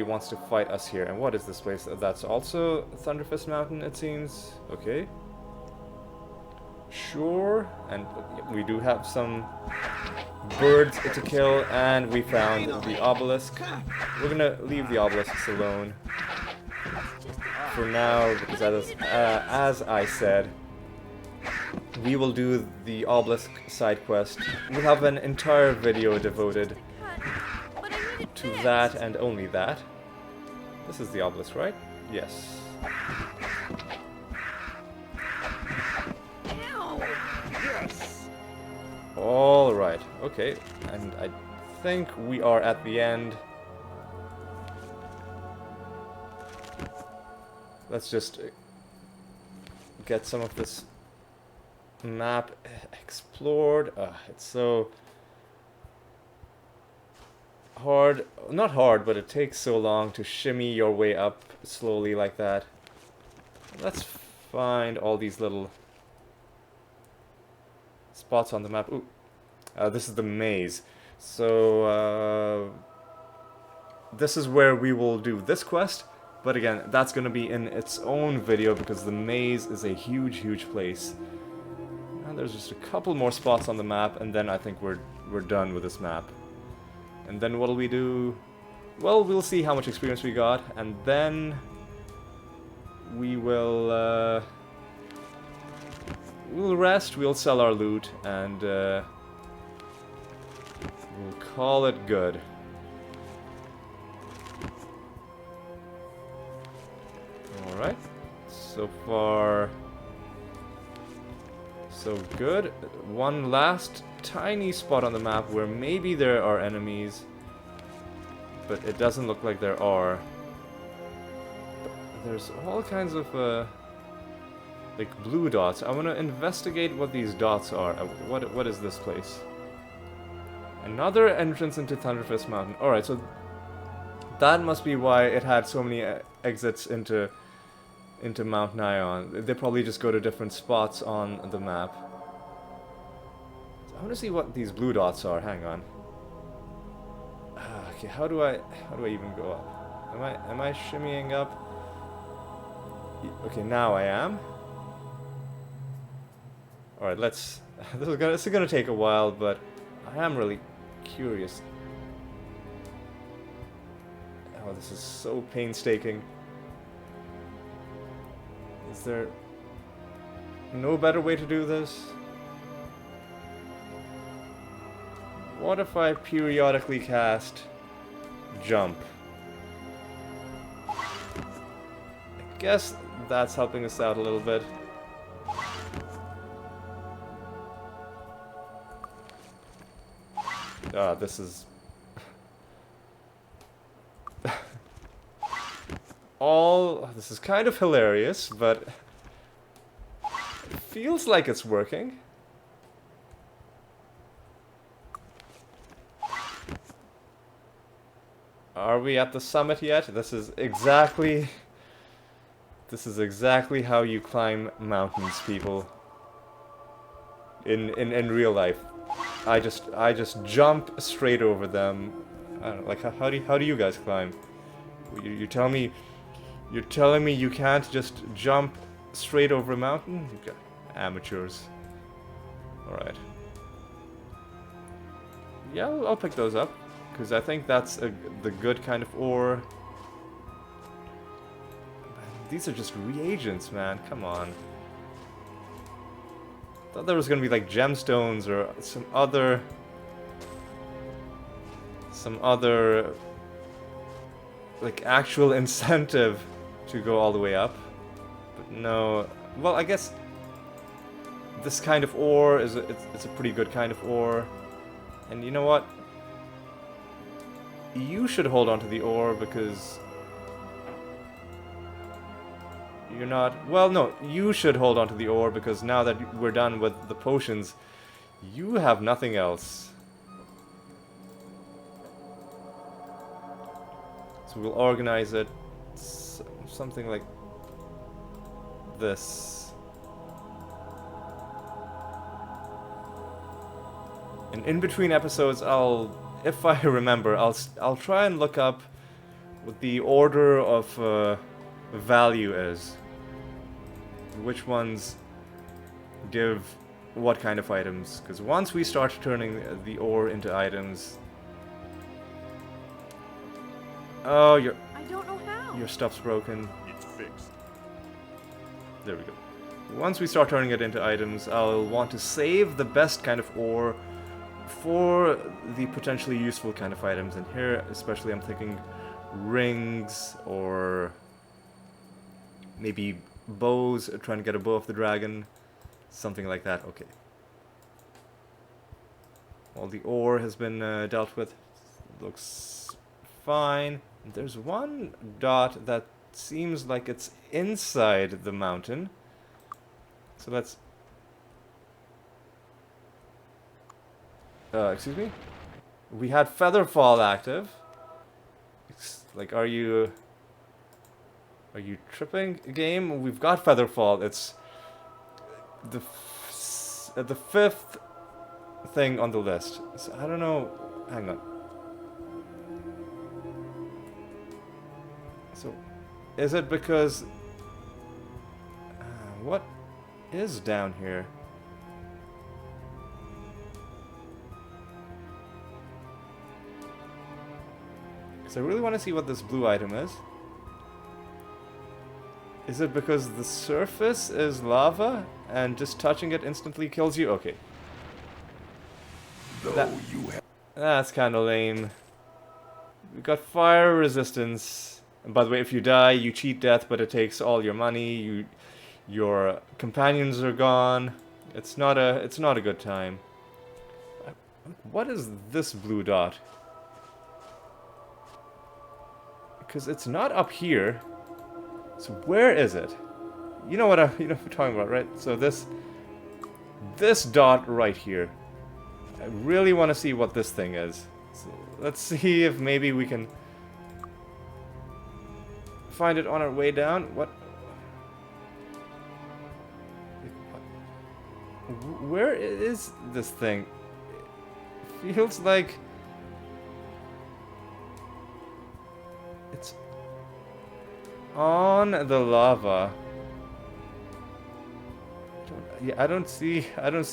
wants to fight us here. And what is this place? That's also Thunderfist Mountain, it seems. Okay. Sure. And we do have some birds to kill, and we found the obelisk. We're gonna leave the obelisks alone for now, because as I said, we will do the obelisk side quest. We'll have an entire video devoted But I need it to fixed. that and only that. This is the obelisk, right? Yes. Ow! Yes. Alright, okay. And I think we are at the end. Let's just get some of this map explored. It's so hard. Not hard, but it takes so long to shimmy your way up slowly like that. Let's find all these little spots on the map. Ooh, this is the maze. So, this is where we will do this quest. But again, that's going to be in its own video because the maze is a huge, huge place. And there's just a couple more spots on the map, and then I think we're done with this map. And then what'll we do? Well, we'll see how much experience we got, and then we will we'll rest, we'll sell our loot, and we'll call it good. Alright, so far so good. One last tiny spot on the map where maybe there are enemies, but it doesn't look like there are. There's all kinds of like blue dots. I want to investigate what these dots are. What is this place? Another entrance into Thunderfist Mountain. Alright, so that must be why it had so many exits into Mount Nighon. They probably just go to different spots on the map. I want to see what these blue dots are. Hang on. Okay, how do I even go up? Am I shimmying up? Okay, now I am. All right, let's. This is gonna take a while, but I am really curious. Oh, this is so painstaking. Is there no better way to do this? What if I periodically cast jump? I guess that's helping us out a little bit. Ah, this is... This is kind of hilarious, but... it feels like it's working. Are we at the summit yet? This is exactly how you climb mountains, people. In real life. I just jump straight over them. I don't know, like how do you guys climb? You're telling me you can't just jump straight over a mountain? You got amateurs. All right. Yeah, I'll pick those up because I think that's the good kind of ore. These are just reagents, man. Come on. Thought there was gonna be like gemstones or some other like actual incentive to go all the way up. But no. Well, I guess this kind of ore is it's a pretty good kind of ore. And you know what? You should hold on to the ore because you're not... Well, no, you should hold on to the ore because now that we're done with the potions, you have nothing else. So we'll organize it something like this. And in between episodes, if I remember, I'll try and look up what the order of value is. Which ones give what kind of items? Because once we start turning the ore into items... Oh, I don't know how. your stuff's broken. It's fixed. There we go. Once we start turning it into items, I'll want to save the best kind of ore for the potentially useful kind of items. And here, especially, I'm thinking rings or maybe bows, trying to get a bow of the dragon, something like that. Okay. All the ore has been dealt with. Looks fine. There's one dot that seems like it's inside the mountain. So let's... excuse me? We had Featherfall active. Like, are you tripping, game? We've got Featherfall. It's the fifth thing on the list. So I don't know. Hang on. So, is it because... what is down here? Because I really want to see what this blue item is. Is it because the surface is lava and just touching it instantly kills you? Okay. That's kind of lame. We've got fire resistance. And by the way, if you die, you cheat death, but it takes all your money. Your companions are gone. It's not a good time. What is this blue dot? Because it's not up here. So where is it? You know what I'm talking about, right? So this dot right here. I really want to see what this thing is. So let's see if maybe we can find it on our way down. What? Where is this thing? It feels like it's on the lava. I don't see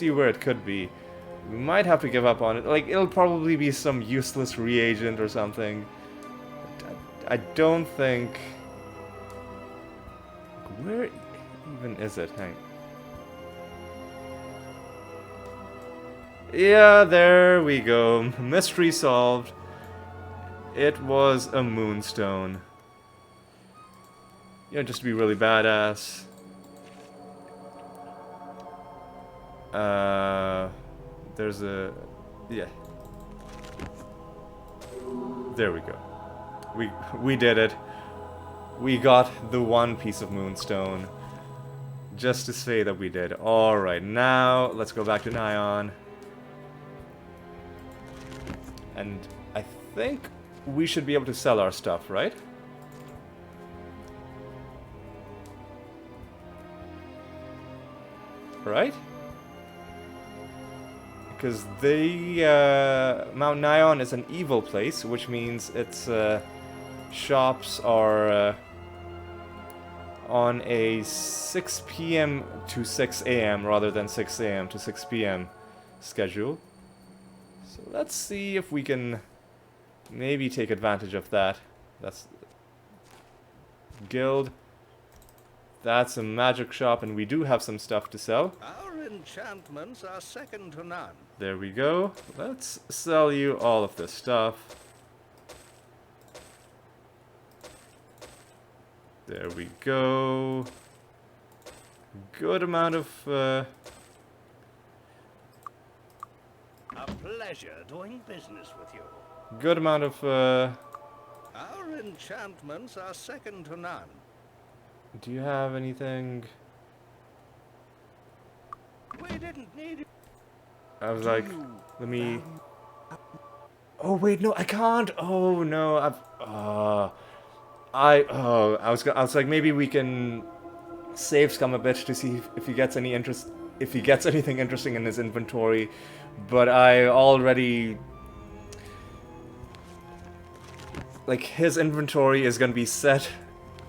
where it could be. We might have to give up on it. Like, it'll probably be some useless reagent or something. I don't think... Where even is it? Hang. Yeah, there we go. Mystery solved. It was a moonstone. You know, just to be really badass. There's a... yeah. There we go. We did it. We got the one piece of moonstone. Just to say that we did. Alright, now let's go back to Nighon. And I think we should be able to sell our stuff, right? Right? Because the Mount Nighon is an evil place, which means its shops are on a 6 p.m. to 6 a.m. rather than 6 a.m. to 6 p.m. schedule. So let's see if we can maybe take advantage of that. That's guild. That's a magic shop, and we do have some stuff to sell. Our enchantments are second to none. There we go. Let's sell you all of this stuff. There we go. Good amount of... A pleasure doing business with you. good amount of... Our enchantments are second to none. do you have anything... We didn't need it. I was like, let me... oh wait, no, I can't! Oh no, I was like, maybe we can save Scum a bit to see if he gets any if he gets anything interesting in his inventory, but I already, like, his inventory is gonna be set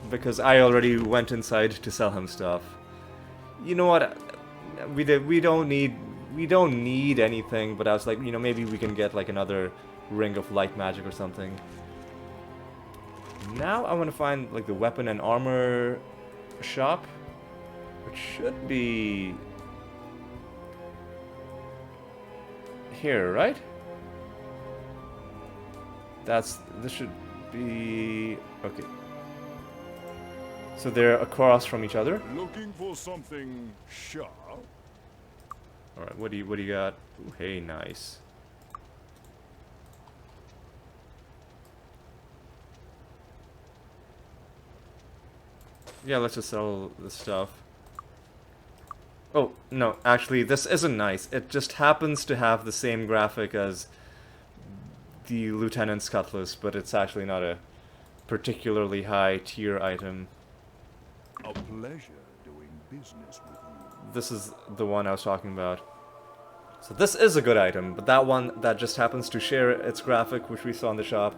because I already went inside to sell him stuff. You know what? We don't need anything, but I was like, you know, maybe we can get like another ring of light magic or something. Now I want to find like the weapon and armor shop, which should be here, right? This should be okay. So they're across from each other. Looking for something sharp? All right, what do you got? Ooh, hey, nice. Yeah, let's just sell this stuff. Oh, no, actually, this isn't nice. It just happens to have the same graphic as the Lieutenant's Cutlass, but it's actually not a particularly high tier item. A pleasure doing business with you. This is the one I was talking about. So this is a good item, but that one that just happens to share its graphic, which we saw in the shop,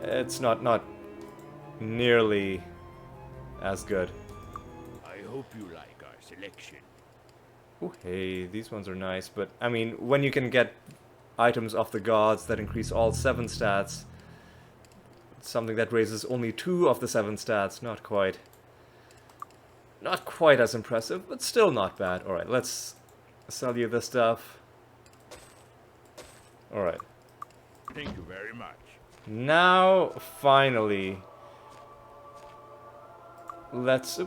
it's not nearly as good. I hope you like our selection. Oh, hey, these ones are nice, but I mean, when you can get items of the gods that increase all 7 stats, something that raises only 2 of the 7 stats, not quite as impressive, but still not bad. Alright, let's sell you this stuff. Alright. Thank you very much. Now, finally, let's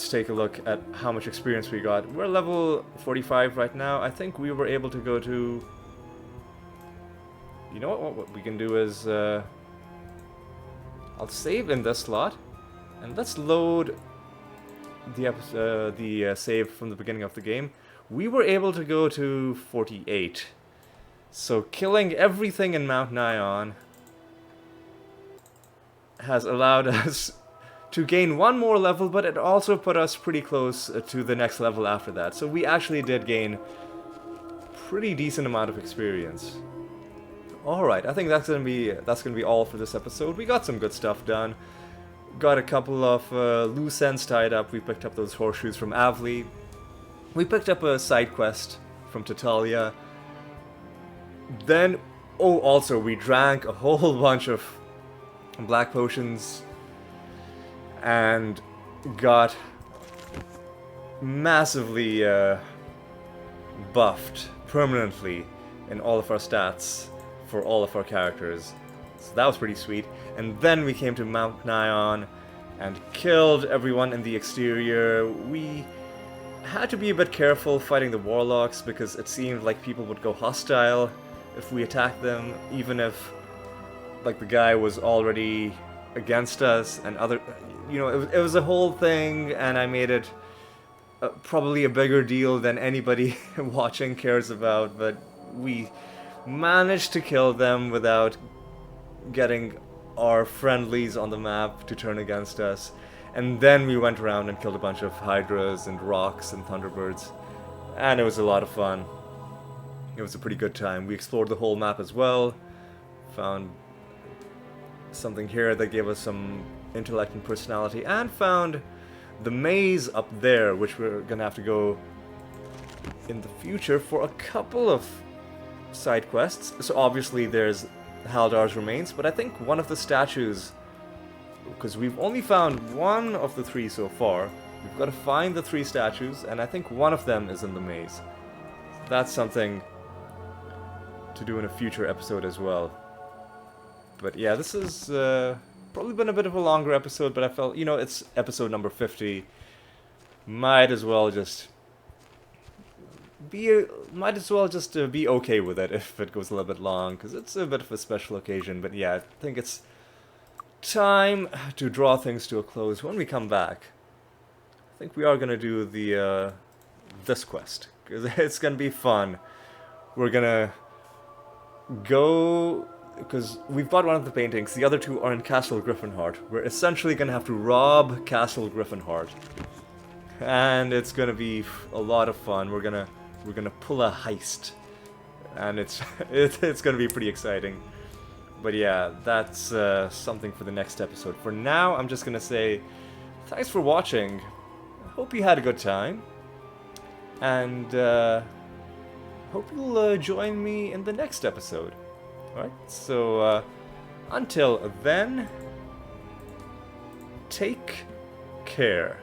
take a look at how much experience we got. We're level 45 right now. I think we were able to go to... you know what we can do is... I'll save in this slot, and let's load the save from the beginning of the game. We were able to go to 48. So killing everything in Mount Nighon has allowed us to gain 1 more level, but it also put us pretty close to the next level after that. So we actually did gain pretty decent amount of experience. Alright, I think that's gonna be all for this episode. We got some good stuff done. Got a couple of loose ends tied up. We picked up those horseshoes from Avli. We picked up a side quest from Tatalia. Then, oh, also we drank a whole bunch of black potions and got massively buffed permanently in all of our stats for all of our characters. So that was pretty sweet. And then we came to Mount Nighon and killed everyone in the exterior. We had to be a bit careful fighting the warlocks because it seemed like people would go hostile if we attacked them, even if like the guy was already against us and other, you know, it was a whole thing, and I made it probably a bigger deal than anybody watching cares about, but we managed to kill them without getting our friendlies on the map to turn against us. And then we went around and killed a bunch of hydras and rocks and thunderbirds, and it was a lot of fun. It was a pretty good time. We explored the whole map as well, found something here that gave us some intellect and personality, and found the maze up there, which we're gonna have to go in the future for a couple of side quests. So obviously there's Haldar's remains, but I think one of the statues, because we've only found one of the three so far, we've got to find the three statues, and I think one of them is in the maze. That's something to do in a future episode as well. But yeah, this has probably been a bit of a longer episode, but I felt, you know, it's episode number 50. Might as well just be okay with it if it goes a little bit long, because it's a bit of a special occasion. But yeah, I think it's time to draw things to a close. When we come back, I think we are gonna do the this quest, because it's gonna be fun. We're gonna go, because we've got one of the paintings, the other two are in Castle Griffinheart. We're essentially gonna have to rob Castle Griffinheart, and it's gonna be a lot of fun. We're gonna pull a heist, and it's gonna be pretty exciting. But yeah, that's something for the next episode. For now, I'm just gonna say thanks for watching. I hope you had a good time, and hope you'll join me in the next episode. Alright, so until then, take care.